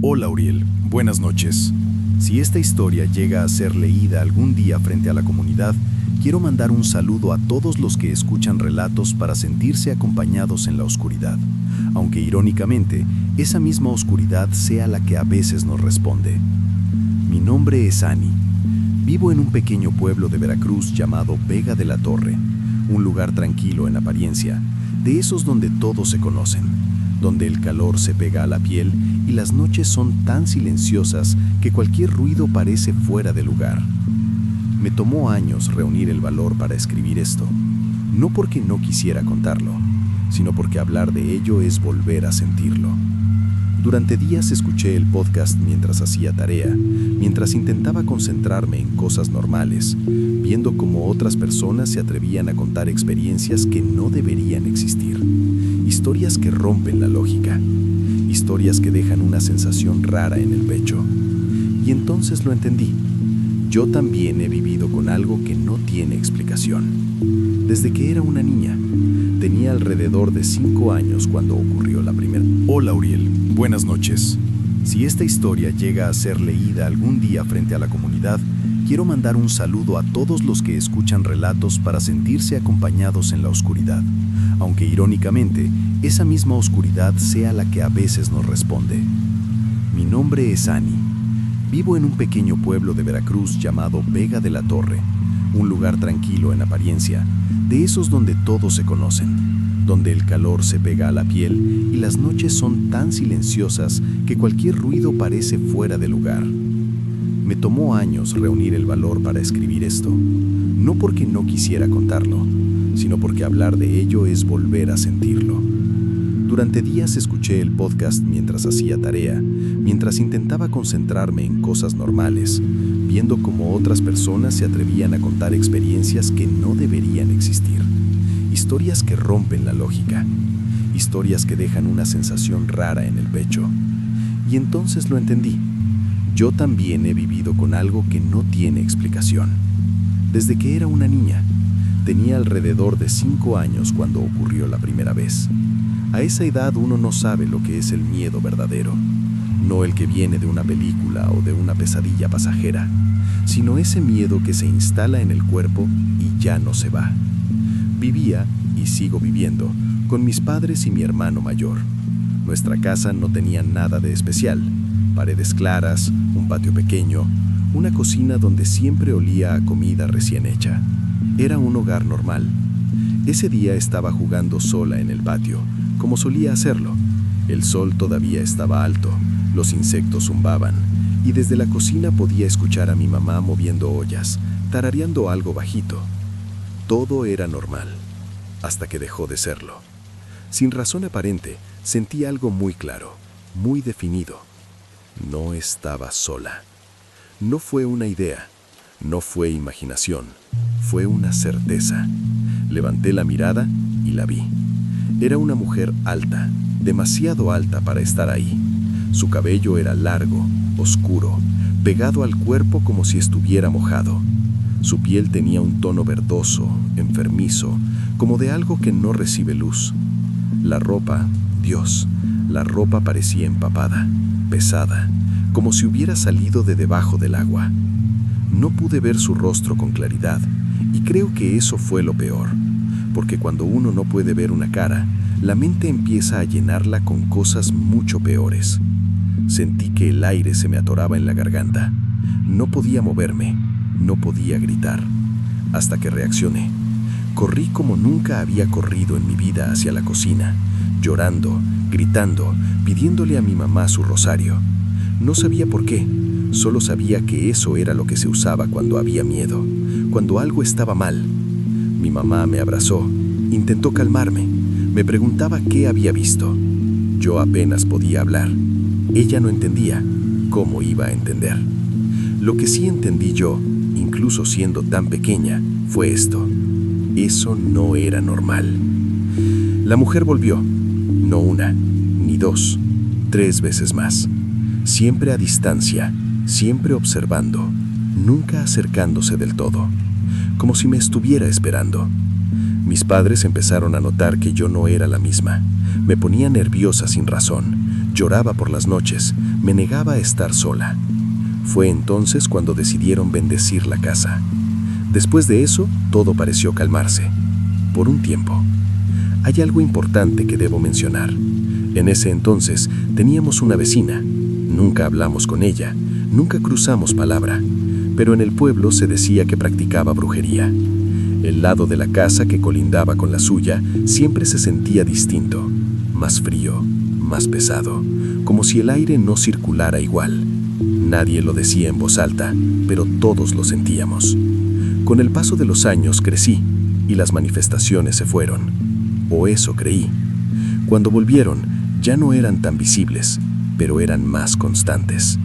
Hola Uriel, buenas noches. Si esta historia llega a ser leída algún día frente a la comunidad, quiero mandar un saludo a todos los que escuchan relatos para sentirse acompañados en la oscuridad, aunque irónicamente, esa misma oscuridad sea la que a veces nos responde. Mi nombre es Ani. Vivo en un pequeño pueblo de Veracruz llamado Vega de la Torre, un lugar tranquilo en apariencia, de esos donde todos se conocen, donde el calor se pega a la piel y las noches son tan silenciosas que cualquier ruido parece fuera de lugar. Me tomó años reunir el valor para escribir esto, no porque no quisiera contarlo, sino porque hablar de ello es volver a sentirlo. Durante días escuché el podcast mientras hacía tarea, mientras intentaba concentrarme en cosas normales, viendo cómo otras personas se atrevían a contar experiencias que no deberían existir. Historias que rompen la lógica, historias que dejan una sensación rara en el pecho. Y entonces lo entendí. Yo también he vivido con algo que no tiene explicación. Desde que era una niña, tenía alrededor de 5 años cuando ocurrió la primera. Hola Uriel, buenas noches. Si esta historia llega a ser leída algún día frente a la comunidad, quiero mandar un saludo a todos los que escuchan relatos para sentirse acompañados en la oscuridad, aunque irónicamente, esa misma oscuridad sea la que a veces nos responde. Mi nombre es Ani. Vivo en un pequeño pueblo de Veracruz llamado Vega de la Torre, un lugar tranquilo en apariencia, de esos donde todos se conocen, donde el calor se pega a la piel y las noches son tan silenciosas que cualquier ruido parece fuera de lugar. Me tomó años reunir el valor para escribir esto, no porque no quisiera contarlo, sino porque hablar de ello es volver a sentirlo. Durante días escuché el podcast mientras hacía tarea, mientras intentaba concentrarme en cosas normales, viendo cómo otras personas se atrevían a contar experiencias que no deberían existir. Historias que rompen la lógica, historias que dejan una sensación rara en el pecho. Y entonces lo entendí. Yo también he vivido con algo que no tiene explicación. Desde que era una niña, tenía alrededor de 5 años cuando ocurrió la primera vez. A esa edad uno no sabe lo que es el miedo verdadero, no el que viene de una película o de una pesadilla pasajera, sino ese miedo que se instala en el cuerpo y ya no se va. Vivía, y sigo viviendo, con mis padres y mi hermano mayor. Nuestra casa no tenía nada de especial, paredes claras, un patio pequeño, una cocina donde siempre olía a comida recién hecha. Era un hogar normal. Ese día estaba jugando sola en el patio, como solía hacerlo. El sol todavía estaba alto, los insectos zumbaban, y desde la cocina podía escuchar a mi mamá moviendo ollas, tarareando algo bajito. Todo era normal, hasta que dejó de serlo. Sin razón aparente, sentí algo muy claro, muy definido. No estaba sola. No fue una idea, no fue imaginación, fue una certeza. Levanté la mirada y la vi. Era una mujer alta, demasiado alta para estar ahí. Su cabello era largo, oscuro, pegado al cuerpo como si estuviera mojado. Su piel tenía un tono verdoso, enfermizo, como de algo que no recibe luz. La ropa, Dios, la ropa parecía empapada, pesada, como si hubiera salido de debajo del agua. No pude ver su rostro con claridad, y creo que eso fue lo peor, porque cuando uno no puede ver una cara, la mente empieza a llenarla con cosas mucho peores. Sentí que el aire se me atoraba en la garganta. No podía moverme, no podía gritar, hasta que reaccioné. Corrí como nunca había corrido en mi vida hacia la cocina, llorando, gritando, pidiéndole a mi mamá su rosario. No sabía por qué, solo sabía que eso era lo que se usaba cuando había miedo, cuando algo estaba mal. Mi mamá me abrazó, intentó calmarme, me preguntaba qué había visto. Yo apenas podía hablar. Ella no entendía. ¿Cómo iba a entender? Lo que sí entendí yo, incluso siendo tan pequeña, fue esto. Eso no era normal. La mujer volvió, no una, ni 2, 3 veces más. Siempre a distancia, siempre observando, nunca acercándose del todo, como si me estuviera esperando. Mis padres empezaron a notar que yo no era la misma. Me ponía nerviosa sin razón. Lloraba por las noches, me negaba a estar sola. Fue entonces cuando decidieron bendecir la casa. Después de eso, todo pareció calmarse. Por un tiempo. Hay algo importante que debo mencionar. En ese entonces teníamos una vecina. Nunca hablamos con ella, nunca cruzamos palabra, pero en el pueblo se decía que practicaba brujería. El lado de la casa que colindaba con la suya siempre se sentía distinto, más frío, más pesado, como si el aire no circulara igual. Nadie lo decía en voz alta, pero todos lo sentíamos. Con el paso de los años crecí y las manifestaciones se fueron, o eso creí. Cuando volvieron, ya no eran tan visibles, pero eran más constantes.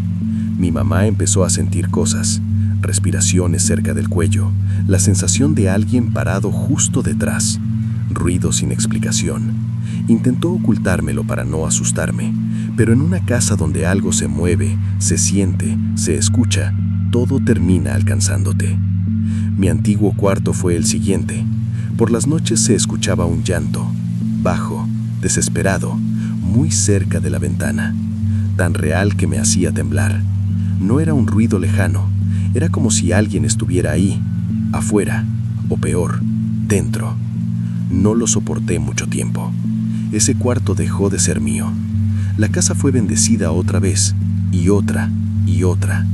Mi mamá empezó a sentir cosas, respiraciones cerca del cuello, la sensación de alguien parado justo detrás, ruido sin explicación. Intentó ocultármelo para no asustarme, pero en una casa donde algo se mueve, se siente, se escucha, todo termina alcanzándote. Mi antiguo cuarto fue el siguiente. Por las noches se escuchaba un llanto, bajo, desesperado, muy cerca de la ventana, tan real que me hacía temblar. No era un ruido lejano, era como si alguien estuviera ahí, afuera, o peor, dentro. No lo soporté mucho tiempo. Ese cuarto dejó de ser mío. La casa fue bendecida otra vez, y otra, y otra.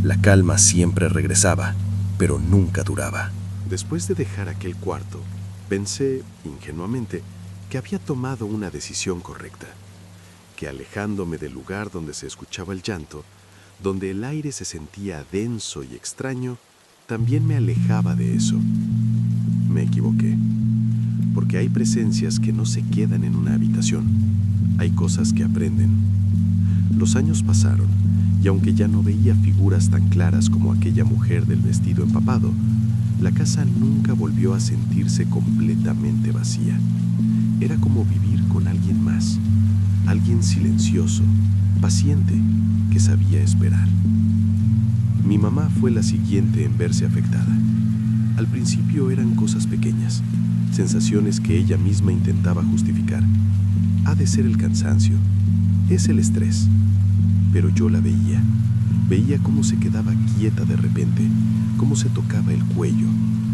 La calma siempre regresaba, pero nunca duraba. Después de dejar aquel cuarto, pensé, ingenuamente, que había tomado una decisión correcta, que alejándome del lugar donde se escuchaba el llanto, donde el aire se sentía denso y extraño, también me alejaba de eso. Me equivoqué, porque hay presencias que no se quedan en una habitación, hay cosas que aprenden. Los años pasaron, y aunque ya no veía figuras tan claras como aquella mujer del vestido empapado, la casa nunca volvió a sentirse completamente vacía. Era como vivir con alguien más, alguien silencioso, paciente, que sabía esperar. Mi mamá fue la siguiente en verse afectada. Al principio eran cosas pequeñas, sensaciones que ella misma intentaba justificar. Ha de ser el cansancio, es el estrés. Pero yo la veía cómo se quedaba quieta de repente, cómo se tocaba el cuello,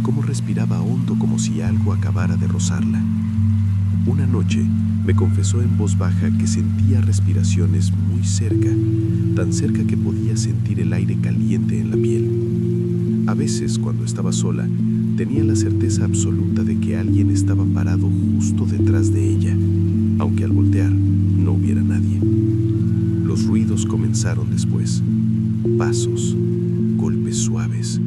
cómo respiraba hondo como si algo acabara de rozarla. Una noche me confesó en voz baja que sentía respiraciones muy cerca, tan cerca que podía sentir el aire caliente en la piel. A veces, cuando estaba sola, tenía la certeza absoluta de que alguien estaba parado justo detrás de ella, aunque al voltear no hubiera nadie. Los ruidos comenzaron después. Pasos, golpes suaves,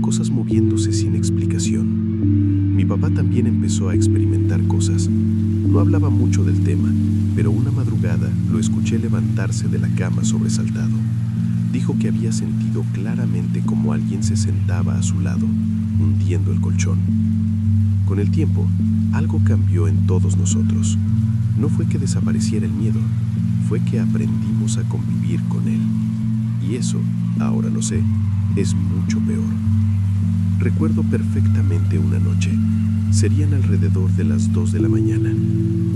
cosas moviéndose sin explicación. Mi papá también empezó a experimentar cosas. No hablaba mucho del tema, pero una madrugada lo escuché levantarse de la cama sobresaltado. Dijo que había sentido claramente como alguien se sentaba a su lado, hundiendo el colchón. Con el tiempo, algo cambió en todos nosotros. No fue que desapareciera el miedo, fue que aprendimos a convivir con él. Y eso, ahora lo sé, es mucho peor. Recuerdo perfectamente una noche. Serían alrededor de las 2 de la mañana.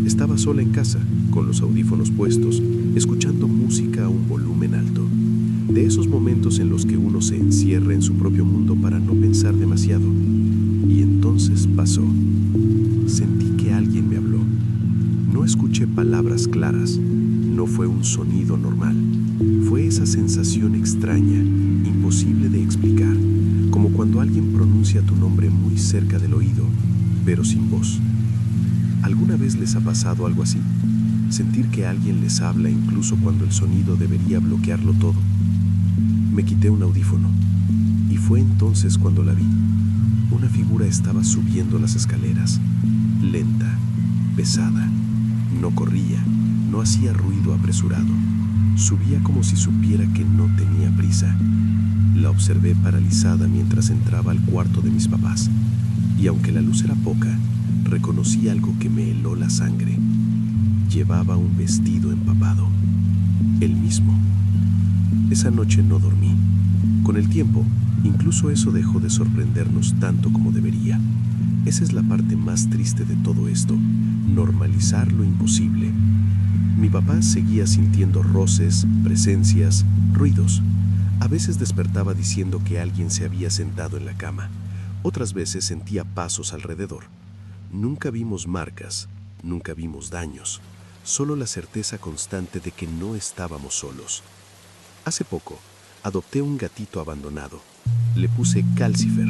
Estaba sola en casa, con los audífonos puestos, escuchando música a un volumen alto. De esos momentos en los que uno se encierra en su propio mundo para no pensar demasiado. Y entonces pasó. Sentí que alguien me habló. No escuché palabras claras. No fue un sonido normal. Fue esa sensación extraña, imposible de explicar, como cuando alguien pronuncia tu nombre muy cerca del oído, pero sin voz. ¿Alguna vez les ha pasado algo así? Sentir que alguien les habla incluso cuando el sonido debería bloquearlo todo. Me quité un audífono y fue entonces cuando la vi. Una figura estaba subiendo las escaleras, lenta, pesada. No corría, no hacía ruido apresurado. Subía como si supiera que no tenía prisa. La observé paralizada mientras entraba al cuarto de mis papás. Y aunque la luz era poca, reconocí algo que me heló la sangre. Llevaba un vestido empapado. El mismo. Esa noche no dormí. Con el tiempo, incluso eso dejó de sorprendernos tanto como debería. Esa es la parte más triste de todo esto, normalizar lo imposible. Mi papá seguía sintiendo roces, presencias, ruidos. A veces despertaba diciendo que alguien se había sentado en la cama. Otras veces sentía pasos alrededor. Nunca vimos marcas, nunca vimos daños, solo la certeza constante de que no estábamos solos. Hace poco, adopté un gatito abandonado. Le puse Calcifer.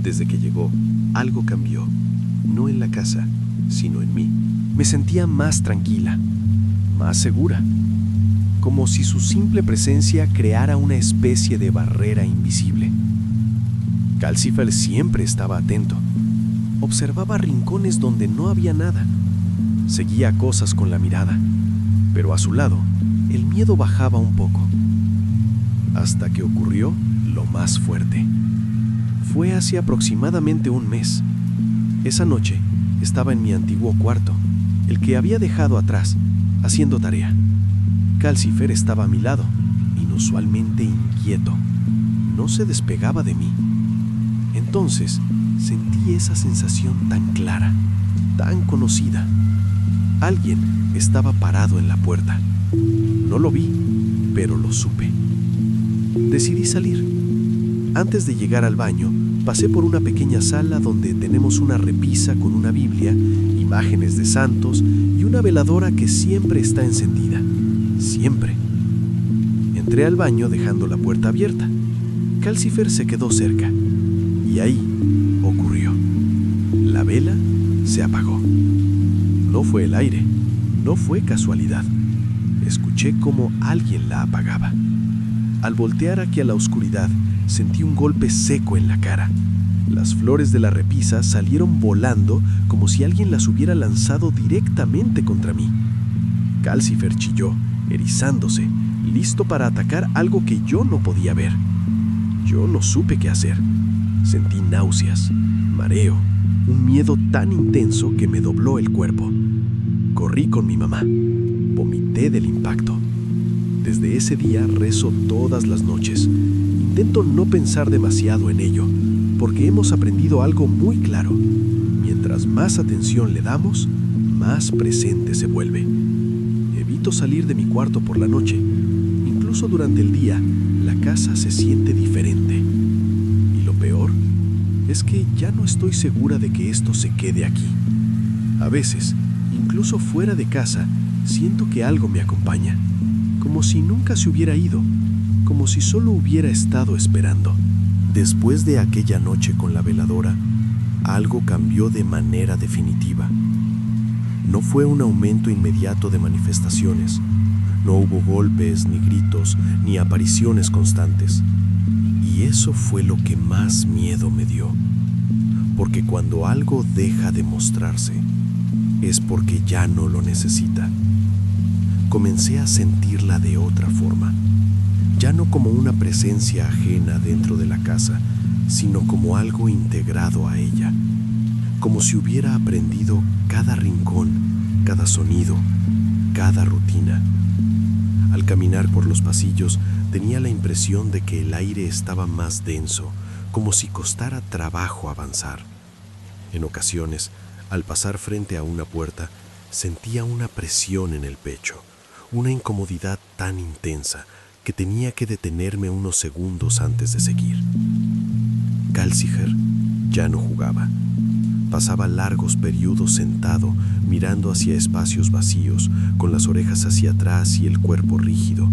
Desde que llegó, algo cambió. No en la casa, sino en mí. Me sentía más tranquila, más segura, como si su simple presencia creara una especie de barrera invisible. Calcifer siempre estaba atento. Observaba rincones donde no había nada. Seguía cosas con la mirada, pero a su lado, el miedo bajaba un poco. Hasta que ocurrió lo más fuerte. Fue hace aproximadamente un mes. Esa noche estaba en mi antiguo cuarto, el que había dejado atrás, haciendo tarea. Calcifer estaba a mi lado, inusualmente inquieto. No se despegaba de mí. Entonces sentí esa sensación tan clara, tan conocida. Alguien estaba parado en la puerta. No lo vi, pero lo supe. Decidí salir. Antes de llegar al baño, pasé por una pequeña sala donde tenemos una repisa con una Biblia, imágenes de santos y una veladora que siempre está encendida. Siempre. Entré al baño dejando la puerta abierta. Calcifer se quedó cerca. Y ahí ocurrió. La vela se apagó. No fue el aire, no fue casualidad. Escuché cómo alguien la apagaba. Al voltear hacia la oscuridad, sentí un golpe seco en la cara. Las flores de la repisa salieron volando como si alguien las hubiera lanzado directamente contra mí. Calcifer chilló, erizándose, listo para atacar algo que yo no podía ver. Yo no supe qué hacer. Sentí náuseas, mareo, un miedo tan intenso que me dobló el cuerpo. Corrí con mi mamá. Vomité del impacto. Desde ese día rezo todas las noches. Intento no pensar demasiado en ello, porque hemos aprendido algo muy claro. Mientras más atención le damos, más presente se vuelve. Evito salir de mi cuarto por la noche. Incluso durante el día, la casa se siente diferente. Y lo peor es que ya no estoy segura de que esto se quede aquí. A veces, incluso fuera de casa, siento que algo me acompaña, como si nunca se hubiera ido, como si solo hubiera estado esperando. Después de aquella noche con la veladora, algo cambió de manera definitiva. No fue un aumento inmediato de manifestaciones. No hubo golpes, ni gritos, ni apariciones constantes. Y eso fue lo que más miedo me dio. Porque cuando algo deja de mostrarse, es porque ya no lo necesita. Comencé a sentirla de otra forma. Ya no como una presencia ajena dentro de la casa, sino como algo integrado a ella. Como si hubiera aprendido cada rincón, cada sonido, cada rutina. Al caminar por los pasillos, tenía la impresión de que el aire estaba más denso, como si costara trabajo avanzar. En ocasiones, al pasar frente a una puerta, sentía una presión en el pecho, una incomodidad tan intensa que tenía que detenerme unos segundos antes de seguir. Calcifer ya no jugaba. Pasaba largos periodos sentado, mirando hacia espacios vacíos, con las orejas hacia atrás y el cuerpo rígido.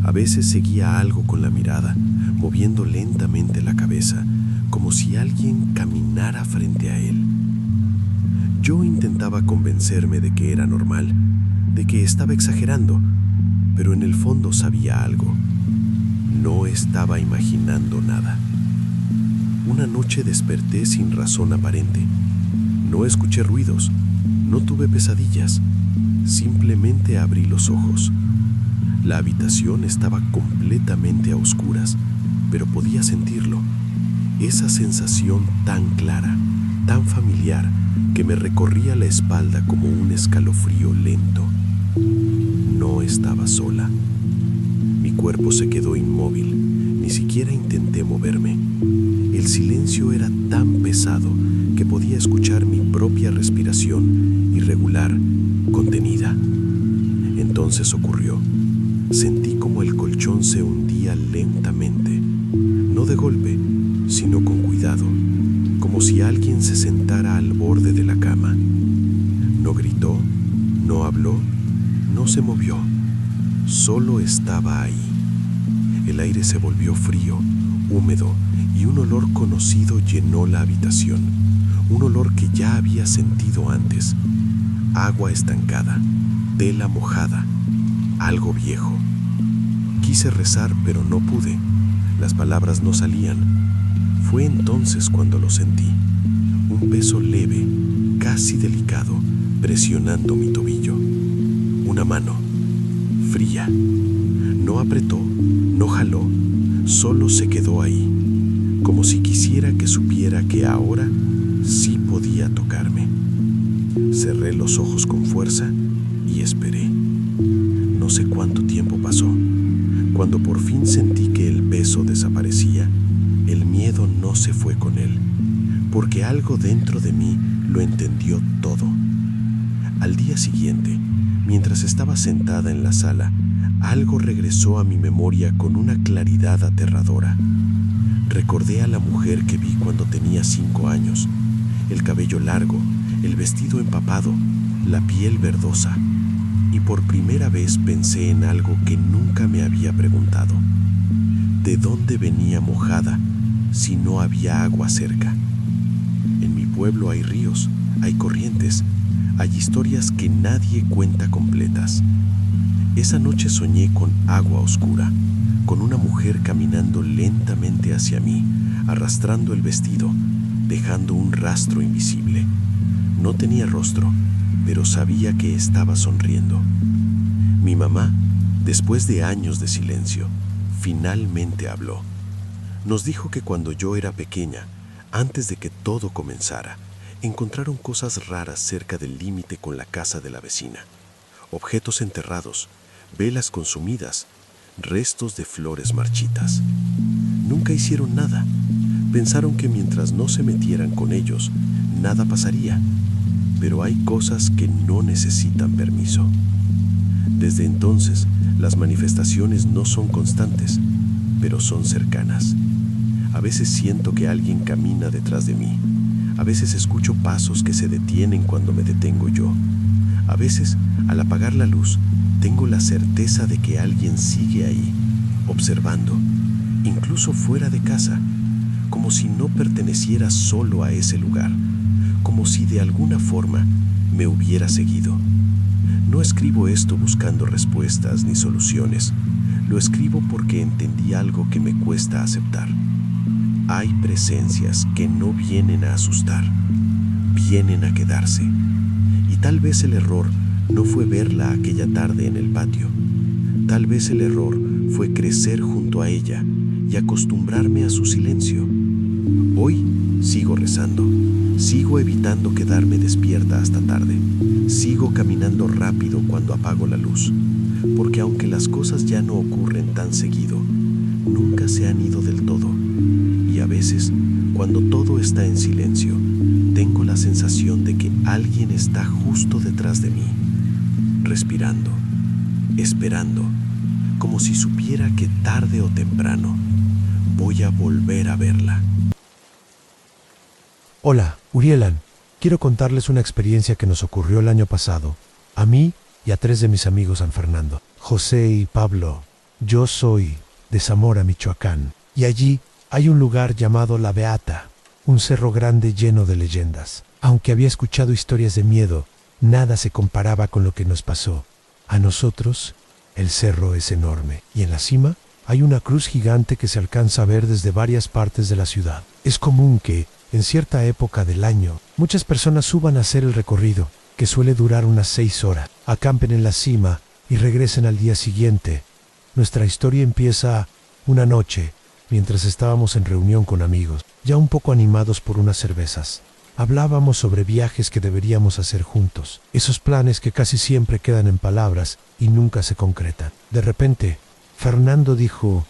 A veces seguía algo con la mirada, moviendo lentamente la cabeza, como si alguien caminara frente a él. Yo intentaba convencerme de que era normal, de que estaba exagerando, pero en el fondo sabía algo. No estaba imaginando nada. Una noche desperté sin razón aparente. No escuché ruidos, no tuve pesadillas. Simplemente abrí los ojos. La habitación estaba completamente a oscuras, pero podía sentirlo. Esa sensación tan clara, tan familiar, que me recorría la espalda como un escalofrío lento. No estaba sola. Mi cuerpo se quedó inmóvil, ni siquiera intenté moverme. El silencio era tan pesado que podía escuchar mi propia respiración irregular, contenida. Entonces ocurrió. Sentí como el colchón se hundía lentamente, no de golpe, sino con cuidado, como si alguien se sentara al borde de la cama. No gritó, no habló, no se movió, solo estaba ahí. El aire se volvió frío, húmedo, y un olor conocido llenó la habitación, un olor que ya había sentido antes. Agua estancada, tela mojada, algo viejo. Quise rezar, pero no pude. Las palabras no salían. Fue entonces cuando lo sentí. Un peso leve, casi delicado, presionando mi tobillo. Una mano, fría. No apretó, no jaló, solo se quedó ahí, como si quisiera que supiera que ahora sí podía tocarme. Cerré los ojos con fuerza y esperé. No sé cuánto tiempo pasó. Cuando por fin sentí que el peso desaparecía, el miedo no se fue con él, porque algo dentro de mí lo entendió todo. Al día siguiente, mientras estaba sentada en la sala, algo regresó a mi memoria con una claridad aterradora. Recordé a la mujer que vi cuando tenía 5 años, el cabello largo, el vestido empapado, la piel verdosa, y por primera vez pensé en algo que nunca me había preguntado. ¿De dónde venía mojada si no había agua cerca? En mi pueblo hay ríos, hay corrientes, hay historias que nadie cuenta completas. Esa noche soñé con agua oscura, con una mujer caminando lentamente hacia mí, arrastrando el vestido, dejando un rastro invisible. No tenía rostro, pero sabía que estaba sonriendo. Mi mamá, después de años de silencio, finalmente habló. Nos dijo que cuando yo era pequeña, antes de que todo comenzara, encontraron cosas raras cerca del límite con la casa de la vecina. Objetos enterrados, velas consumidas, restos de flores marchitas. Nunca hicieron nada. Pensaron que mientras no se metieran con ellos, nada pasaría. Pero hay cosas que no necesitan permiso. Desde entonces, las manifestaciones no son constantes, pero son cercanas. A veces siento que alguien camina detrás de mí. A veces escucho pasos que se detienen cuando me detengo yo. A veces, al apagar la luz, tengo la certeza de que alguien sigue ahí, observando, incluso fuera de casa, como si no perteneciera solo a ese lugar, como si de alguna forma me hubiera seguido. No escribo esto buscando respuestas ni soluciones. Lo escribo porque entendí algo que me cuesta aceptar. Hay presencias que no vienen a asustar, vienen a quedarse. Y tal vez el error no fue verla aquella tarde en el patio. Tal vez el error fue crecer junto a ella y acostumbrarme a su silencio. Hoy sigo rezando, sigo evitando quedarme despierta hasta tarde, sigo caminando rápido cuando apago la luz, porque aunque las cosas ya no ocurren tan seguido, nunca se han ido del todo. Y a veces, cuando todo está en silencio, tengo la sensación de que alguien está justo detrás de mí, respirando, esperando, como si supiera que tarde o temprano voy a volver a verla. Hola, Urielan. Quiero contarles una experiencia que nos ocurrió el año pasado, a mí y a 3 de mis amigos San Fernando, José y Pablo. Yo soy de Zamora, Michoacán, y allí hay un lugar llamado La Beata, un cerro grande lleno de leyendas. Aunque había escuchado historias de miedo, nada se comparaba con lo que nos pasó. A nosotros, el cerro es enorme, y en la cima hay una cruz gigante que se alcanza a ver desde varias partes de la ciudad. Es común que, en cierta época del año, muchas personas suban a hacer el recorrido, que suele durar unas 6 horas, acampen en la cima y regresen al día siguiente. Nuestra historia empieza una noche, mientras estábamos en reunión con amigos, ya un poco animados por unas cervezas. Hablábamos sobre viajes que deberíamos hacer juntos, esos planes que casi siempre quedan en palabras y nunca se concretan. De repente, Fernando dijo: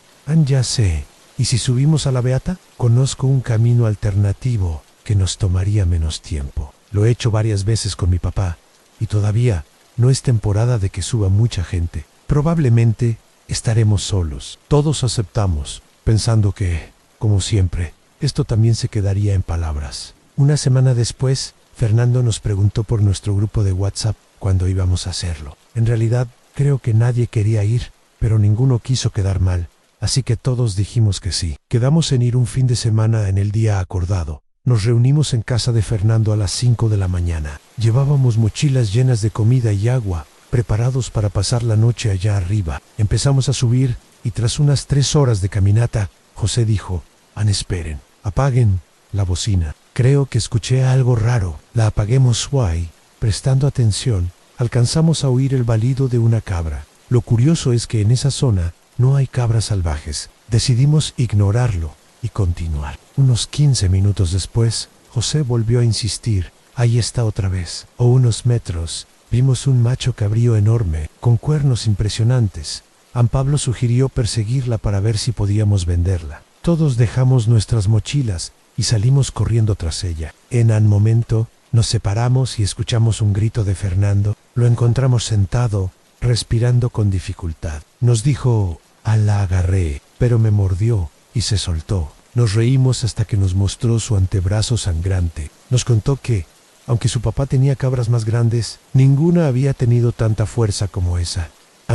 ya sé, ¿y si subimos a la Beata? Conozco un camino alternativo que nos tomaría menos tiempo. Lo he hecho varias veces con mi papá y todavía No es temporada de que suba mucha gente. Probablemente estaremos solos. Todos aceptamos, pensando que, como siempre, esto también se quedaría en palabras. Una semana después, Fernando nos preguntó por nuestro grupo de WhatsApp cuándo íbamos a hacerlo. En realidad, creo que nadie quería ir, pero ninguno quiso quedar mal, así que todos dijimos que sí. Quedamos en ir un fin de semana en el día acordado. Nos reunimos en casa de Fernando a las 5 de la mañana. Llevábamos mochilas llenas de comida y agua, preparados para pasar la noche allá arriba. Empezamos a subir y tras unas 3 horas de caminata, José dijo: esperen, apaguen la bocina. Creo que escuché algo raro. La apaguemos suave. Prestando atención, alcanzamos a oír el balido de una cabra. Lo curioso es que en esa zona no hay cabras salvajes. Decidimos ignorarlo y continuar. Unos 15 minutos después, José volvió a insistir. Ahí está otra vez. A unos metros, vimos un macho cabrío enorme, con cuernos impresionantes. Pablo sugirió perseguirla para ver si podíamos venderla. Todos dejamos nuestras mochilas y salimos corriendo tras ella. En un momento, nos separamos y escuchamos un grito de Fernando. Lo encontramos sentado, respirando con dificultad. Nos dijo: la agarré, pero me mordió y se soltó. Nos reímos hasta que nos mostró su antebrazo sangrante. Nos contó que, aunque su papá tenía cabras más grandes, ninguna había tenido tanta fuerza como esa.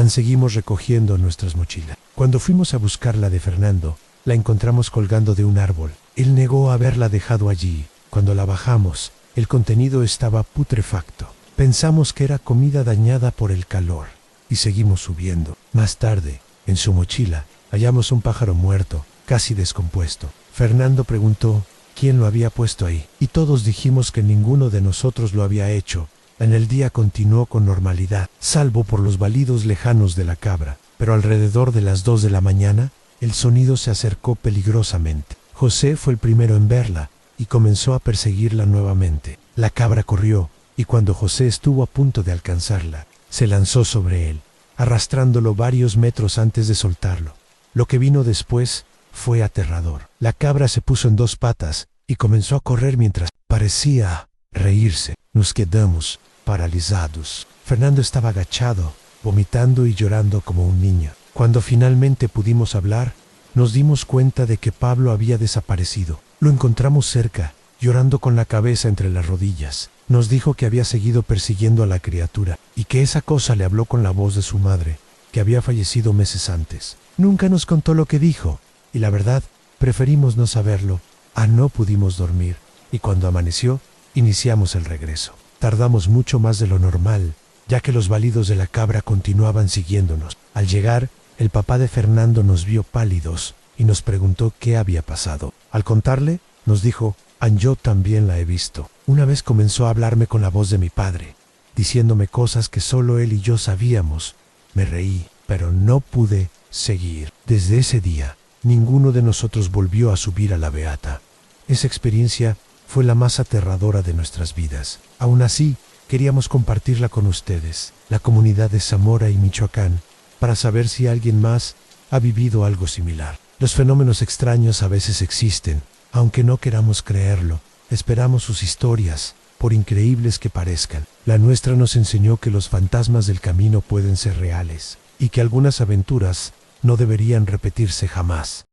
Seguimos recogiendo nuestras mochilas. Cuando fuimos a buscar la de Fernando, la encontramos colgando de un árbol. Él negó haberla dejado allí. Cuando la bajamos, el contenido estaba putrefacto. Pensamos que era comida dañada por el calor y seguimos subiendo. Más tarde, en su mochila, hallamos un pájaro muerto, casi descompuesto. Fernando preguntó quién lo había puesto ahí y todos dijimos que ninguno de nosotros lo había hecho. En el día continuó con normalidad, salvo por los balidos lejanos de la cabra, pero alrededor de las 2 de la mañana, el sonido se acercó peligrosamente. José fue el primero en verla y comenzó a perseguirla nuevamente. La cabra corrió y cuando José estuvo a punto de alcanzarla, se lanzó sobre él, arrastrándolo varios metros antes de soltarlo. Lo que vino después fue aterrador. La cabra se puso en 2 patas y comenzó a correr mientras parecía reírse. Nos quedamos paralizados. Fernando estaba agachado, vomitando y llorando como un niño. Cuando finalmente pudimos hablar, nos dimos cuenta de que Pablo había desaparecido. Lo encontramos cerca, llorando con la cabeza entre las rodillas. Nos dijo que había seguido persiguiendo a la criatura y que esa cosa le habló con la voz de su madre, que había fallecido meses antes. Nunca nos contó lo que dijo, y la verdad, preferimos no saberlo. No pudimos dormir, y cuando amaneció, iniciamos el regreso. Tardamos mucho más de lo normal, ya que los balidos de la cabra continuaban siguiéndonos. Al llegar, el papá de Fernando nos vio pálidos y nos preguntó qué había pasado. Al contarle, nos dijo: yo también la he visto. Una vez comenzó a hablarme con la voz de mi padre, diciéndome cosas que solo él y yo sabíamos. Me reí, pero no pude seguir. Desde ese día, ninguno de nosotros volvió a subir a la Beata. Esa experiencia fue la más aterradora de nuestras vidas. Aún así, queríamos compartirla con ustedes, la comunidad de Zamora y Michoacán, para saber si alguien más ha vivido algo similar. Los fenómenos extraños a veces existen, aunque no queramos creerlo. Esperamos sus historias, por increíbles que parezcan. La nuestra nos enseñó que los fantasmas del camino pueden ser reales, y que algunas aventuras no deberían repetirse jamás.